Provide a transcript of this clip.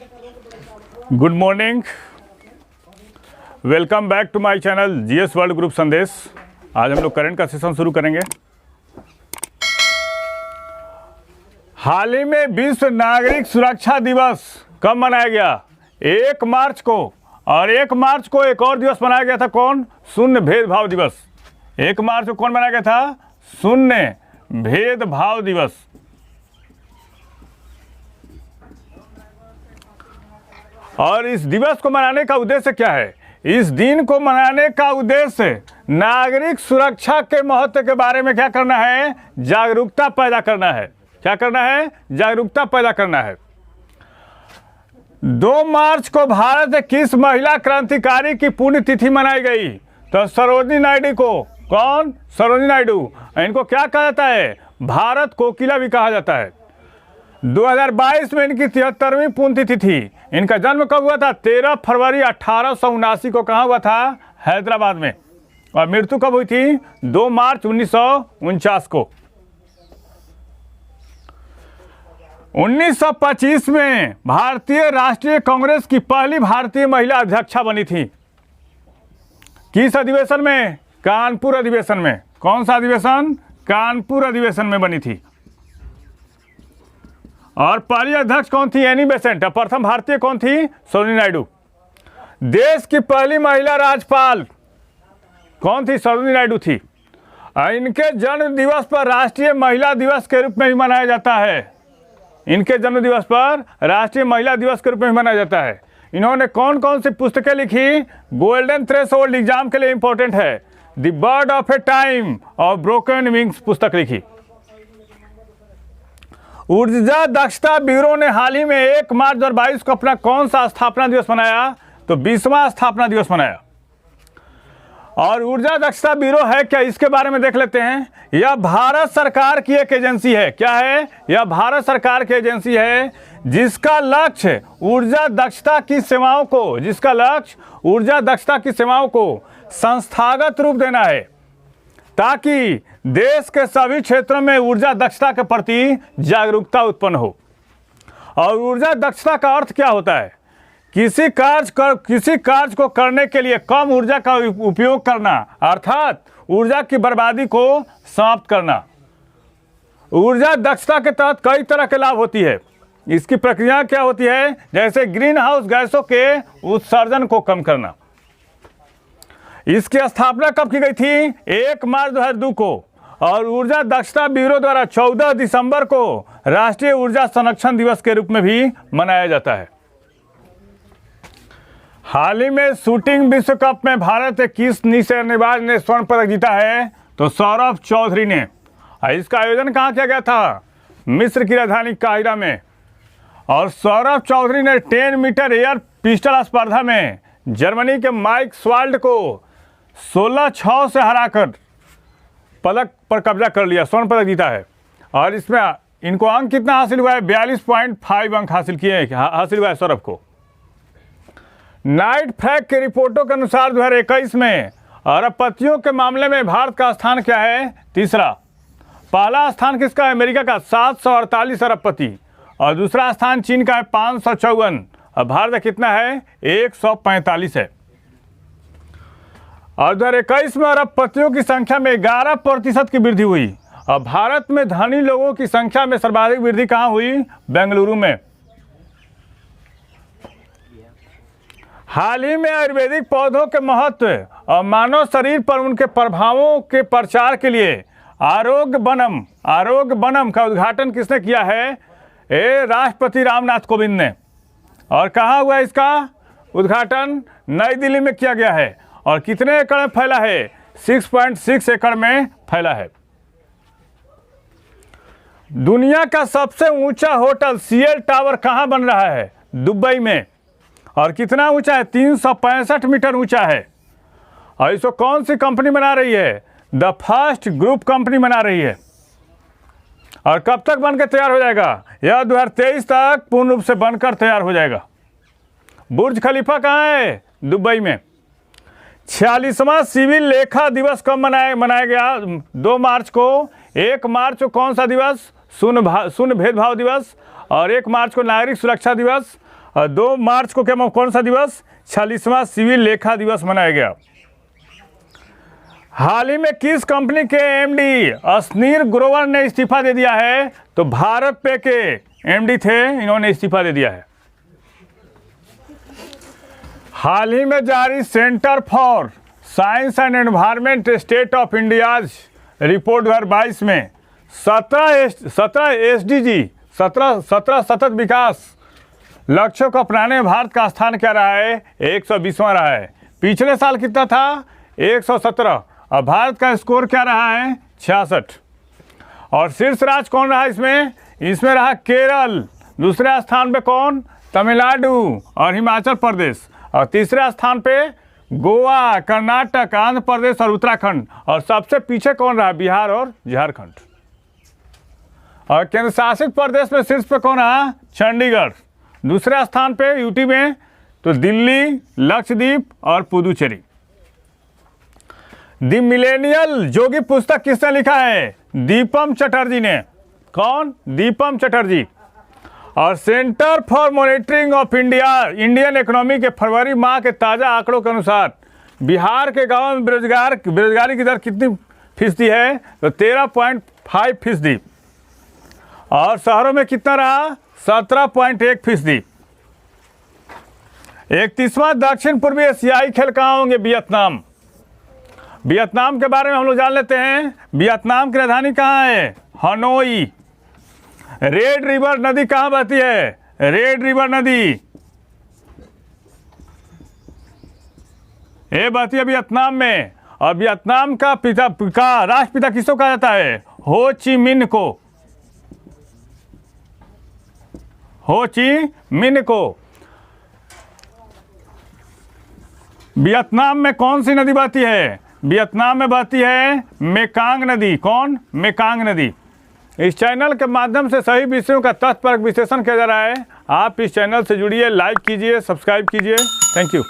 Good morning, welcome back to my channel GS World group Sandesh. आज हम लोग current का सेशन शुरू करेंगे। हाल ही में विश्व नागरिक सुरक्षा दिवस कब मनाया गया? 1 मार्च को। और 1 मार्च को एक और दिवस मनाया गया था, कौन? शून्य भेदभाव दिवस। 1 मार्च को कौन मनाया गया था? शून्य भेदभाव दिवस। और इस दिवस को मनाने का उद्देश्य क्या है? इस दिन को मनाने का उद्देश्य नागरिक सुरक्षा के महत्व के बारे में क्या करना है? जागरूकता पैदा करना है। क्या करना है? जागरूकता पैदा करना है। 2 मार्च को भारत में किस महिला क्रांतिकारी की पुण्यतिथि मनाई गई? तो सरोजिनी नायडू को। कौन? सरोजिनी नायडू। इनको क्या कहा जाता है? भारत कोकिला भी कहा जाता है। 2022 में इनकी 73वीं पुण्यतिथि थी। इनका जन्म कब हुआ था? 13 फरवरी 1879 को। कहाँ हुआ था? हैदराबाद में। और मृत्यु कब हुई थी? 2 मार्च 1949 को। 1925 में भारतीय राष्ट्रीय कांग्रेस की पहली भारतीय महिला अध्यक्षा बनी थी। किस अधिवेशन में? कानपुर अधिवेशन में। कौन सा अधिवेशन? कानपुर अधिवेशन में बनी थी। और पहली अध्यक्ष कौन थी? Annie Besant. प्रथम भारतीय कौन थी? सरोजिनी नायडू। देश की पहली महिला राज्यपाल कौन थी? सरोजिनी नायडू थी। इनके जन्म दिवस पर राष्ट्रीय महिला दिवस के रूप में भी मनाया जाता है। इनके जन्म दिवस पर राष्ट्रीय महिला दिवस के रूप में भी मनाया जाता है। इन्होंने कौन कौन सी पुस्तकें लिखी? गोल्डन थ्रेशोल्ड एग्जाम के लिए इंपॉर्टेंट है। The bird of A time और ब्रोकन विंग्स पुस्तक लिखी। ऊर्जा दक्षता ब्यूरो ने हाल ही में 1 मार्च 2022 को अपना कौन सा स्थापना दिवस मनाया? तो 20वां स्थापना दिवस मनाया। और ऊर्जा दक्षता ब्यूरो है क्या, इसके बारे में देख लेते हैं। यह भारत सरकार की एक एजेंसी है। क्या है? यह भारत सरकार की एजेंसी है जिसका लक्ष्य ऊर्जा दक्षता की सेवाओं को संस्थागत रूप देना है, ताकि देश के सभी क्षेत्रों में ऊर्जा दक्षता के प्रति जागरूकता उत्पन्न हो। और ऊर्जा दक्षता का अर्थ क्या होता है? किसी कार्य को करने के लिए कम ऊर्जा का उपयोग करना, अर्थात ऊर्जा की बर्बादी को समाप्त करना। ऊर्जा दक्षता के तहत कई तरह के लाभ होती है। इसकी प्रक्रिया क्या होती है? जैसे ग्रीन हाउस गैसों के उत्सर्जन को कम करना। इसकी स्थापना कब की गई थी? 1 मार्च 2002 को। और ऊर्जा दक्षता ब्यूरो द्वारा 14 दिसंबर को राष्ट्रीय ऊर्जा संरक्षण दिवस के रूप में भी मनाया जाता है। हाल ही में शूटिंग विश्व कप में भारत के किस निशानेबाज ने स्वर्ण पदक जीता है? तो सौरभ चौधरी ने। इसका आयोजन कहाँ किया गया था? मिस्र की राजधानी काहिरा में। और सौरभ चौधरी ने 10 मीटर एयर पिस्टल स्पर्धा में जर्मनी के माइक स्वाल्ड को 16-6 से हराकर पदक पर कब्जा कर लिया, स्वर्ण पदक जीता है। और इसमें इनको अंक कितना हासिल हुआ है? 42.5 अंक हासिल हुआ है सौरभ को। नाइट फैक्ट की रिपोर्टों के अनुसार 2021 में अरबपतियों के मामले में भारत का स्थान क्या है? तीसरा। पहला स्थान किसका है? अमेरिका का 748 अरबपति। और दूसरा स्थान चीन का है 554। और भारत का कितना है? 145 है। और 2021 में अरबपतियों की संख्या में 11% की वृद्धि हुई। और भारत में धनी लोगों की संख्या में सर्वाधिक वृद्धि कहाँ हुई? बेंगलुरु में। हाल ही में आयुर्वेदिक पौधों के महत्व और मानव शरीर पर उनके प्रभावों के प्रचार के लिए आरोग्य वनम का उद्घाटन किसने किया है? राष्ट्रपति रामनाथ कोविंद ने। और कहाँ हुआ इसका उद्घाटन? नई दिल्ली में किया गया है। और कितने एकड़ में फैला है? 6.6 एकड़ में फैला है। दुनिया का सबसे ऊंचा होटल सीएल टावर कहाँ बन रहा है? दुबई में। और कितना ऊंचा है? 365 मीटर ऊंचा है। और इसको कौन सी कंपनी बना रही है? द फर्स्ट ग्रुप कंपनी बना रही है। और कब तक बनकर तैयार हो जाएगा? यह 2023 तक पूर्ण रूप से बनकर तैयार हो जाएगा। बुर्ज खलीफा कहाँ है? दुबई में। 46वां सिविल लेखा दिवस कब मनाया गया? 2 मार्च को। 1 मार्च को कौन सा दिवस? शून्य भेदभाव दिवस। और 1 मार्च को नागरिक सुरक्षा दिवस। और 2 मार्च को क्या कौन सा दिवस? 46वां सिविल लेखा दिवस मनाया गया। हाल ही में किस कंपनी के एमडी असनीर ग्रोवर ने इस्तीफा दे दिया है? तो भारत पे के एमडी थे, इन्होंने इस्तीफा दे दिया है। हाल ही में जारी centre for science and environment state of India's report 2022 में 17 एसडीजी 17 सतत विकास लक्ष्यों को अपनाने भारत का स्थान क्या रहा है? 120वां रहा है। पिछले साल कितना था? 117। और भारत का स्कोर क्या रहा है? 66। और शीर्ष राज्य कौन रहा इसमें? इसमें रहा केरल। दूसरे स्थान पे कौन? तमिलनाडु और हिमाचल प्रदेश। और तीसरे स्थान पे गोवा, कर्नाटक, आंध्र प्रदेश और उत्तराखंड। और सबसे पीछे कौन रहा? बिहार और झारखंड। और केंद्र शासित प्रदेश में शीर्ष पे कौन रहा? चंडीगढ़। दूसरे स्थान पे यूटी में तो दिल्ली, लक्षद्वीप और पुदुचेरी। द मिलेनियल जोगी पुस्तक किसने लिखा है? दीपम चटर्जी ने। कौन? दीपम चटर्जी। और centre for monitoring of Indian economy के फरवरी माह के ताज़ा आंकड़ों के अनुसार बिहार के गांवों में बेरोजगारी की दर कितनी फीसदी है? तो 13.5%। और शहरों में कितना रहा? 17.1%। 31वां दक्षिण पूर्वी एशियाई खेल कहाँ होंगे? वियतनाम। वियतनाम के बारे में हम लोग जान लेते हैं। वियतनाम की राजधानी कहाँ है? हनोई। रेड रिवर नदी कहाँ बहती है? रेड रिवर नदी ये बहती है वियतनाम में। और वियतनाम का राष्ट्रपिता किसको कहा जाता है? हो ची मिन्ह को। हो ची मिन्ह को। वियतनाम में कौन सी नदी बहती है? वियतनाम में बहती है मेकांग नदी। कौन? मेकांग नदी। इस चैनल के माध्यम से सही विषयों का तथ्यपरक विश्लेषण किया जा रहा है। आप इस चैनल से जुड़िए, लाइक कीजिए, सब्सक्राइब कीजिए। Thank you.